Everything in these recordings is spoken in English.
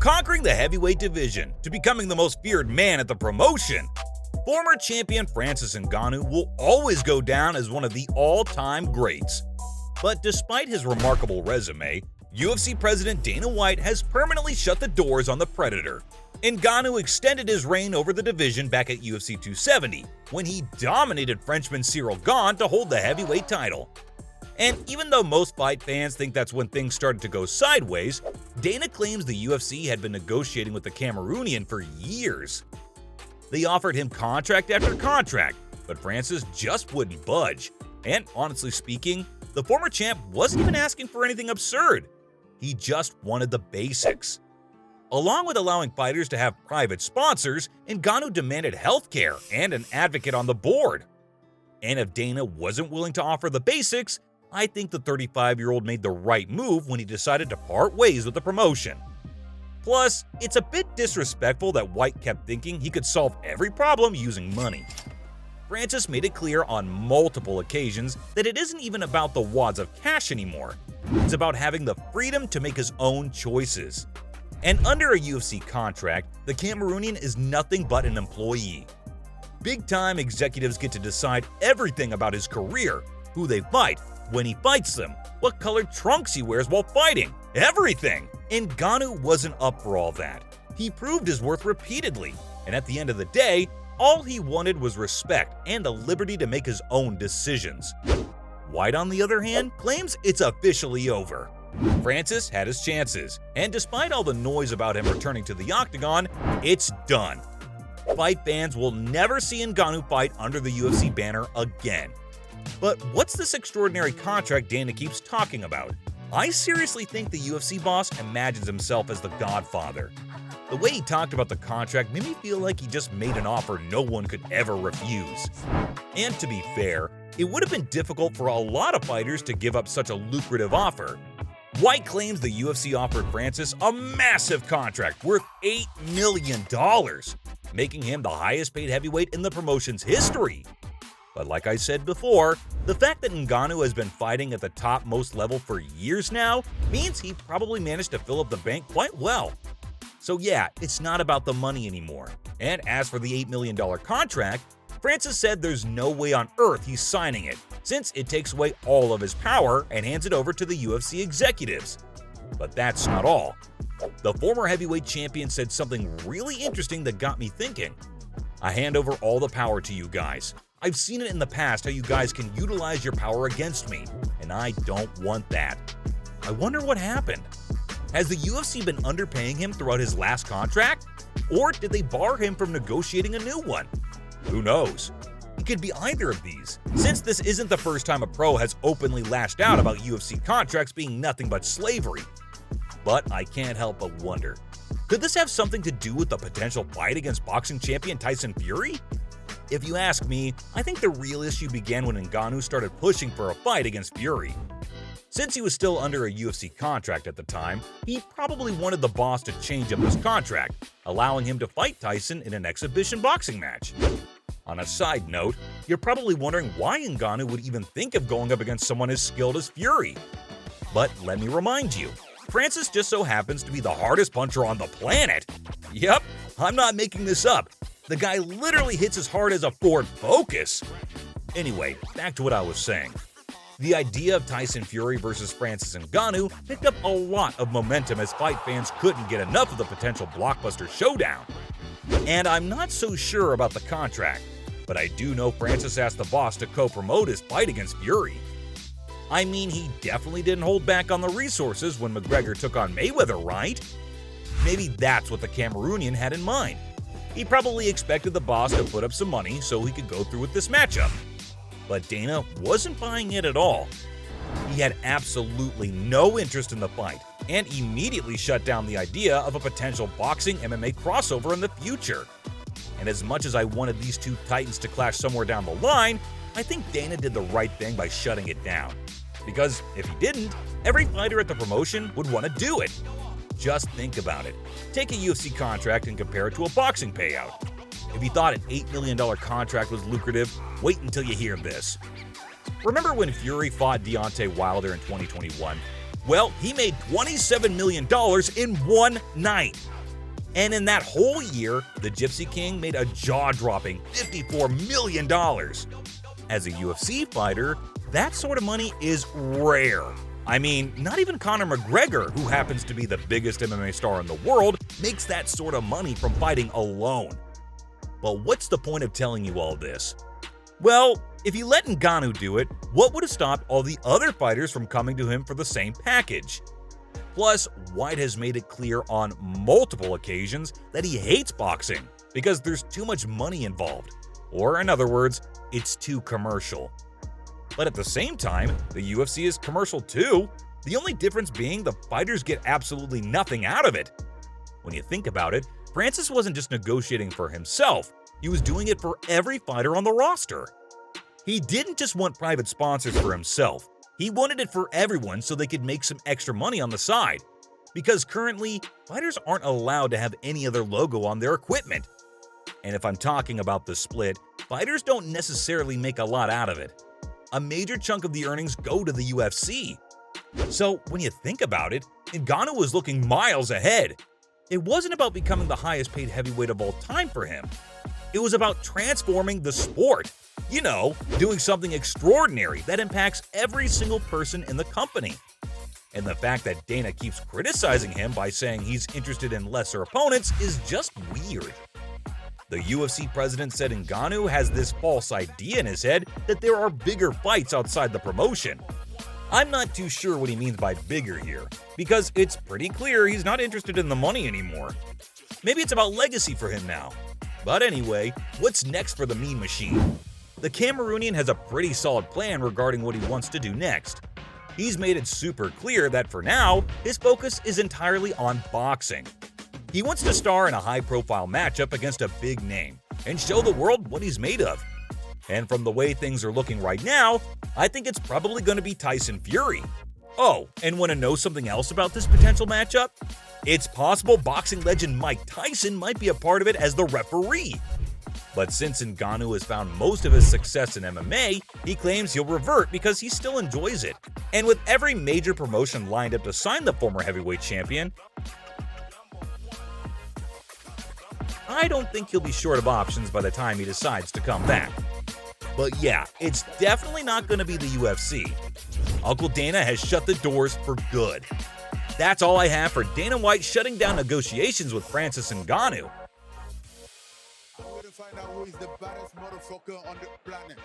conquering the heavyweight division to becoming the most feared man at the promotion, former champion Francis Ngannou will always go down as one of the all-time greats. But despite his remarkable resume, UFC President Dana White has permanently shut the doors on the Predator. Ngannou extended his reign over the division back at UFC 270, when he dominated Frenchman Cyril Gane to hold the heavyweight title. And even though most fight fans think that's when things started to go sideways, Dana claims the UFC had been negotiating with the Cameroonian for years. They offered him contract after contract, but Francis just wouldn't budge. And honestly speaking, the former champ wasn't even asking for anything absurd. He just wanted the basics. Along with allowing fighters to have private sponsors, Ngannou demanded healthcare and an advocate on the board. And if Dana wasn't willing to offer the basics, I think the 35-year-old made the right move when he decided to part ways with the promotion. Plus, it's a bit disrespectful that White kept thinking he could solve every problem using money. Francis made it clear on multiple occasions that it isn't even about the wads of cash anymore. It's about having the freedom to make his own choices. And under a UFC contract, the Cameroonian is nothing but an employee. Big-time executives get to decide everything about his career, who they fight, when he fights them, what colored trunks he wears while fighting, everything. Ngannou wasn't up for all that. He proved his worth repeatedly, and at the end of the day, all he wanted was respect and the liberty to make his own decisions. White, on the other hand, claims it's officially over. Francis had his chances, and despite all the noise about him returning to the octagon, it's done. Fight fans will never see Ngannou fight under the UFC banner again. But what's this extraordinary contract Dana keeps talking about? I seriously think the UFC boss imagines himself as the Godfather. The way he talked about the contract made me feel like he just made an offer no one could ever refuse. And to be fair, it would have been difficult for a lot of fighters to give up such a lucrative offer. White claims the UFC offered Francis a massive contract worth $8 million, making him the highest paid heavyweight in the promotion's history. But like I said before, the fact that Ngannou has been fighting at the topmost level for years now means he probably managed to fill up the bank quite well. So yeah, it's not about the money anymore. And as for the $8 million contract, Francis said there's no way on earth he's signing it, since it takes away all of his power and hands it over to the UFC executives. But that's not all. The former heavyweight champion said something really interesting that got me thinking. I hand over all the power to you guys. I've seen it in the past how you guys can utilize your power against me, and I don't want that. I wonder what happened. Has the UFC been underpaying him throughout his last contract? Or did they bar him from negotiating a new one? Who knows? It could be either of these, since this isn't the first time a pro has openly lashed out about UFC contracts being nothing but slavery. But I can't help but wonder, could this have something to do with the potential fight against boxing champion Tyson Fury? If you ask me, I think the real issue began when Ngannou started pushing for a fight against Fury. Since he was still under a UFC contract at the time, he probably wanted the boss to change up his contract, allowing him to fight Tyson in an exhibition boxing match. On a side note, you're probably wondering why Ngannou would even think of going up against someone as skilled as Fury. But let me remind you, Francis just so happens to be the hardest puncher on the planet. Yep, I'm not making this up. The guy literally hits as hard as a Ford Focus. Anyway, back to what I was saying. The idea of Tyson Fury versus Francis Ngannou picked up a lot of momentum as fight fans couldn't get enough of the potential blockbuster showdown. And I'm not so sure about the contract, but I do know Francis asked the boss to co-promote his fight against Fury. I mean, he definitely didn't hold back on the resources when McGregor took on Mayweather, right? Maybe that's what the Cameroonian had in mind. He probably expected the boss to put up some money so he could go through with this matchup. But Dana wasn't buying it at all. He had absolutely no interest in the fight and immediately shut down the idea of a potential boxing MMA crossover in the future. And as much as I wanted these two titans to clash somewhere down the line, I think Dana did the right thing by shutting it down. Because if he didn't, every fighter at the promotion would want to do it. Just think about it. Take a UFC contract and compare it to a boxing payout. If you thought an $8 million contract was lucrative, wait until you hear this. Remember when Fury fought Deontay Wilder in 2021? Well, he made $27 million in one night. And in that whole year, the Gypsy King made a jaw-dropping $54 million. As a UFC fighter, that sort of money is rare. I mean, not even Conor McGregor, who happens to be the biggest MMA star in the world, makes that sort of money from fighting alone. But what's the point of telling you all this? Well, if you let Ngannou do it, what would have stopped all the other fighters from coming to him for the same package? Plus, White has made it clear on multiple occasions that he hates boxing because there's too much money involved. Or in other words, it's too commercial. But at the same time, the UFC is commercial too, the only difference being the fighters get absolutely nothing out of it. When you think about it, Francis wasn't just negotiating for himself, he was doing it for every fighter on the roster. He didn't just want private sponsors for himself, he wanted it for everyone so they could make some extra money on the side. Because currently, fighters aren't allowed to have any other logo on their equipment. And if I'm talking about the split, fighters don't necessarily make a lot out of it. A major chunk of the earnings go to the UFC. So when you think about it, Ngannou was looking miles ahead. It wasn't about becoming the highest paid heavyweight of all time for him. It was about transforming the sport. You know, doing something extraordinary that impacts every single person in the company. And the fact that Dana keeps criticizing him by saying he's interested in lesser opponents is just weird. The UFC president said Ngannou has this false idea in his head that there are bigger fights outside the promotion. I'm not too sure what he means by bigger here, because it's pretty clear he's not interested in the money anymore. Maybe it's about legacy for him now. But anyway, what's next for the Meme Machine? The Cameroonian has a pretty solid plan regarding what he wants to do next. He's made it super clear that for now, his focus is entirely on boxing. He wants to star in a high-profile matchup against a big name and show the world what he's made of. And from the way things are looking right now, I think it's probably going to be Tyson Fury. Oh, and want to know something else about this potential matchup? It's possible boxing legend Mike Tyson might be a part of it as the referee. But since Ngannou has found most of his success in MMA, he claims he'll revert because he still enjoys it. And with every major promotion lined up to sign the former heavyweight champion, I don't think he'll be short of options by the time he decides to come back. But yeah, it's definitely not going to be the UFC. Uncle Dana has shut the doors for good. That's all I have for Dana White shutting down negotiations with Francis Ngannou. Find out who is the baddest motherfucker on the planet.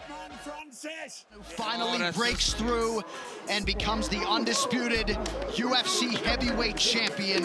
Man Francis finally breaks through and becomes the undisputed UFC heavyweight champion.